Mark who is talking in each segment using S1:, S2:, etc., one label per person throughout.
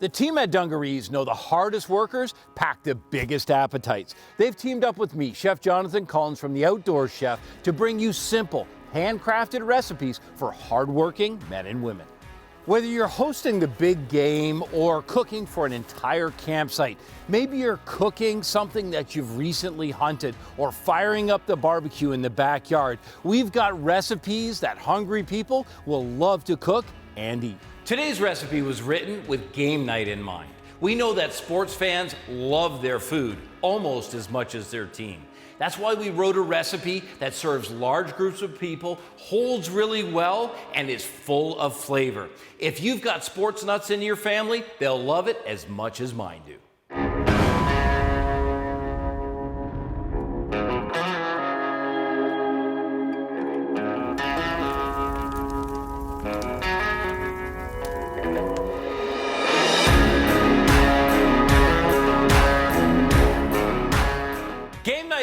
S1: The team at Dungarees know the hardest workers pack the biggest appetites. They've teamed up with me, Chef Jonathan Collins from The Outdoor Chef, to bring you simple, handcrafted recipes for hardworking men and women. Whether you're hosting the big game or cooking for an entire campsite, maybe you're cooking something that you've recently hunted or firing up the barbecue in the backyard, we've got recipes that hungry people will love to cook and eat. Today's recipe was written with game night in mind. We know that sports fans love their food almost as much as their team. That's why we wrote a recipe that serves large groups of people, holds really well, and is full of flavor. If you've got sports nuts in your family, they'll love it as much as mine do.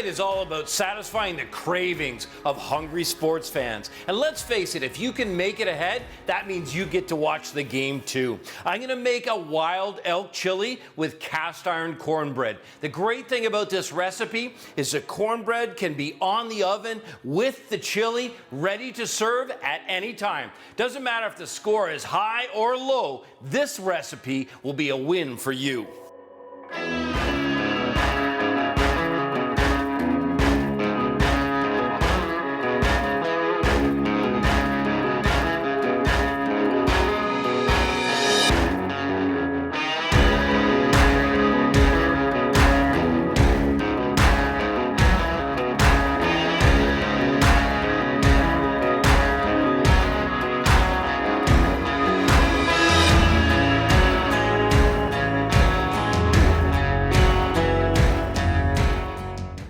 S1: Is all about satisfying the cravings of hungry sports fans. And let's face it, if you can make it ahead, that means you get to watch the game too. I'm gonna make a wild elk chili with cast iron cornbread. The great thing about this recipe is the cornbread can be on the oven with the chili, ready to serve at any time. Doesn't matter if the score is high or low, this recipe will be a win for you.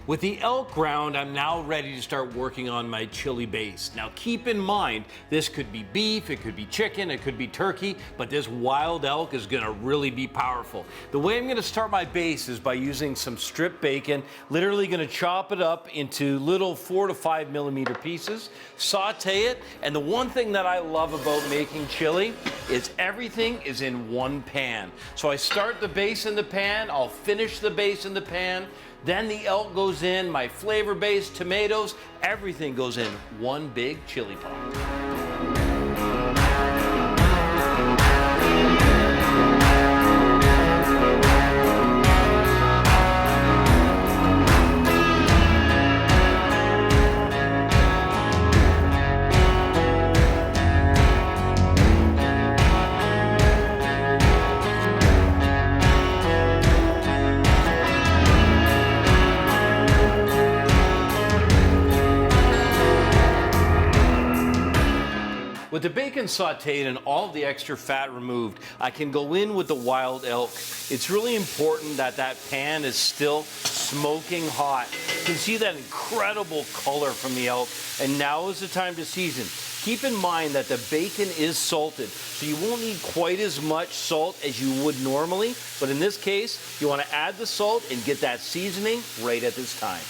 S1: With the elk ground, I'm now ready to start working on my chili base. Now keep in mind, this could be beef, it could be chicken, it could be turkey, but this wild elk is gonna really be powerful. The way I'm gonna start my base is by using some stripped bacon, literally gonna chop it up into little 4 to 5 millimeter pieces, saute it, and the one thing that I love about making chili is everything is in one pan. So I start the base in the pan, I'll finish the base in the pan, then the elk goes in, my flavor base, tomatoes, everything goes in one big chili pot. With the bacon sauteed and all the extra fat removed, I can go in with the wild elk. It's really important that that pan is still smoking hot. You can see that incredible color from the elk, and now is the time to season. Keep in mind that the bacon is salted, so you won't need quite as much salt as you would normally, but in this case, you want to add the salt and get that seasoning right at this time.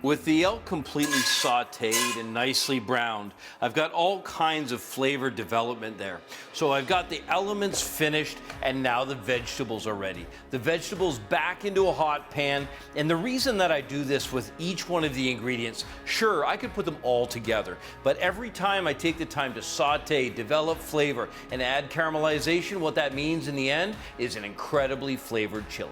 S1: With the elk completely sauteed and nicely browned, I've got all kinds of flavor development there. So I've got the elements finished, and now the vegetables are ready. The vegetables back into a hot pan, and the reason that I do this with each one of the ingredients, sure, I could put them all together, but every time I take the time to saute, develop flavor, and add caramelization, what that means in the end is an incredibly flavored chili.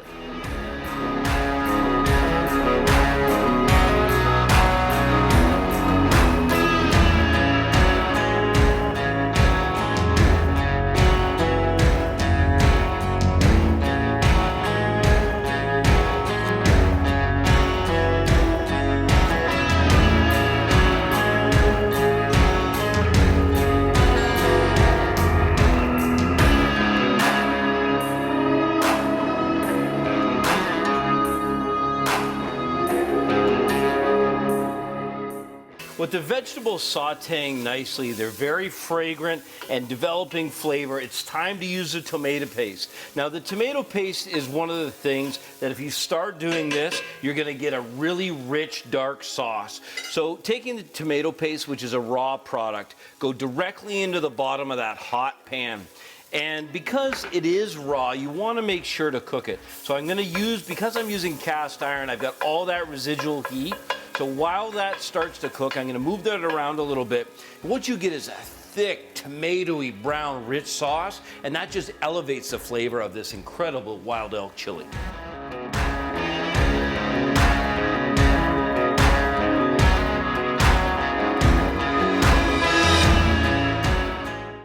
S1: With the vegetables sauteing nicely, they're very fragrant and developing flavor. It's time to use the tomato paste. Now, the tomato paste is one of the things that if you start doing this, you're going to get a really rich, dark sauce. So taking the tomato paste, which is a raw product, go directly into the bottom of that hot pan. And because it is raw, you want to make sure to cook it. So I'm going to use, because I'm using cast iron, I've got all that residual heat. So while that starts to cook, I'm going to move that around a little bit. And what you get is a thick, tomatoey, brown, rich sauce, and that just elevates the flavor of this incredible wild elk chili.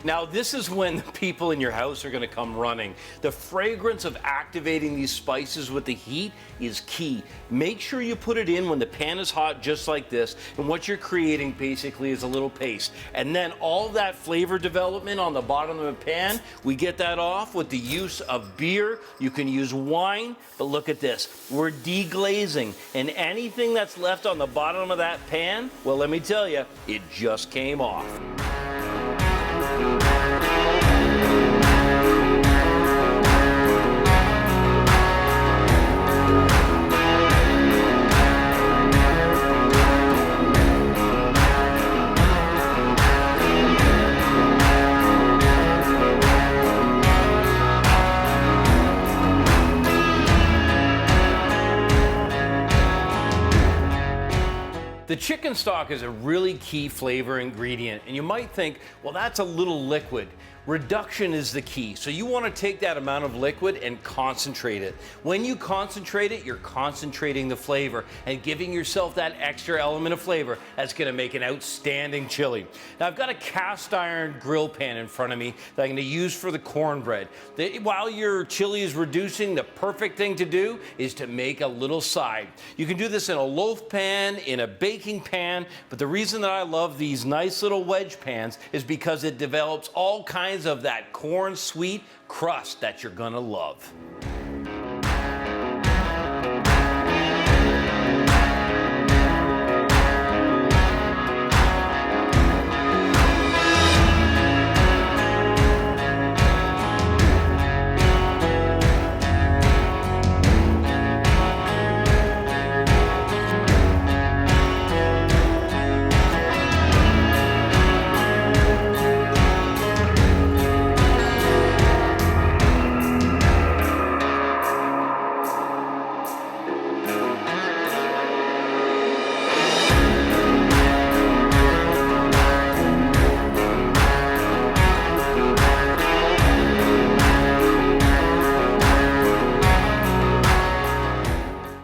S1: Now, this is when the people in your house are going to come running. The fragrance of activating these spices with the heat is key. Make sure you put it in when the pan is hot, just like this. And what you're creating basically is a little paste. And then all that flavor development on the bottom of the pan, we get that off with the use of beer. You can use wine, but look at this. We're deglazing. And anything that's left on the bottom of that pan, well, let me tell you, it just came off. The chicken stock is a really key flavor ingredient, and you might think, well, that's a little liquid. Reduction is the key. So you want to take that amount of liquid and concentrate it. When you concentrate it, you're concentrating the flavor and giving yourself that extra element of flavor that's going to make an outstanding chili. Now, I've got a cast iron grill pan in front of me that I'm going to use for the cornbread. While your chili is reducing, the perfect thing to do is to make a little side. You can do this in a loaf pan, in a baking pan, but the reason that I love these nice little wedge pans is because it develops all kinds of that corn sweet crust that you're gonna love.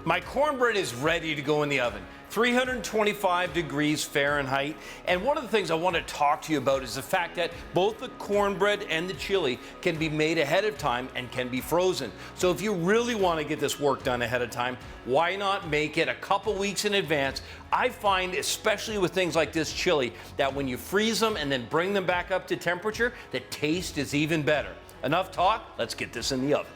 S1: My cornbread is ready to go in the oven. 325 degrees Fahrenheit. And one of the things I want to talk to you about is the fact that both the cornbread and the chili can be made ahead of time and can be frozen. So if you really want to get this work done ahead of time, why not make it a couple weeks in advance? I find, especially with things like this chili, that when you freeze them and then bring them back up to temperature, the taste is even better. Enough talk, let's get this in the oven.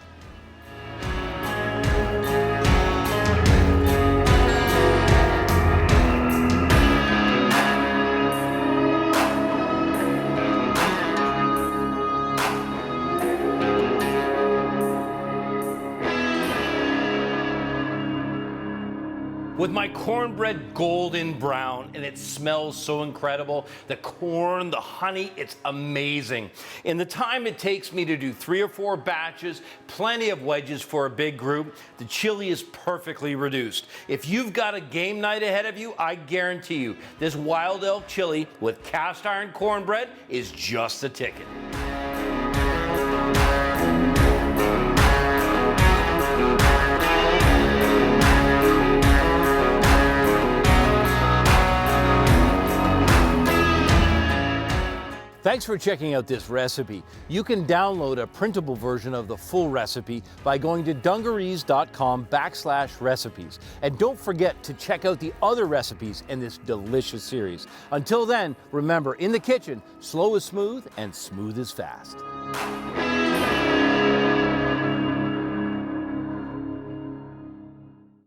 S1: With my cornbread golden brown, and it smells so incredible. The corn, the honey, it's amazing. In the time it takes me to do 3 or 4 batches, plenty of wedges for a big group, the chili is perfectly reduced. If you've got a game night ahead of you, I guarantee you, this wild elk chili with cast iron cornbread is just the ticket. Thanks for checking out this recipe. You can download a printable version of the full recipe by going to dungarees.com/recipes. And don't forget to check out the other recipes in this delicious series. Until then, remember, in the kitchen, slow is smooth and smooth is fast.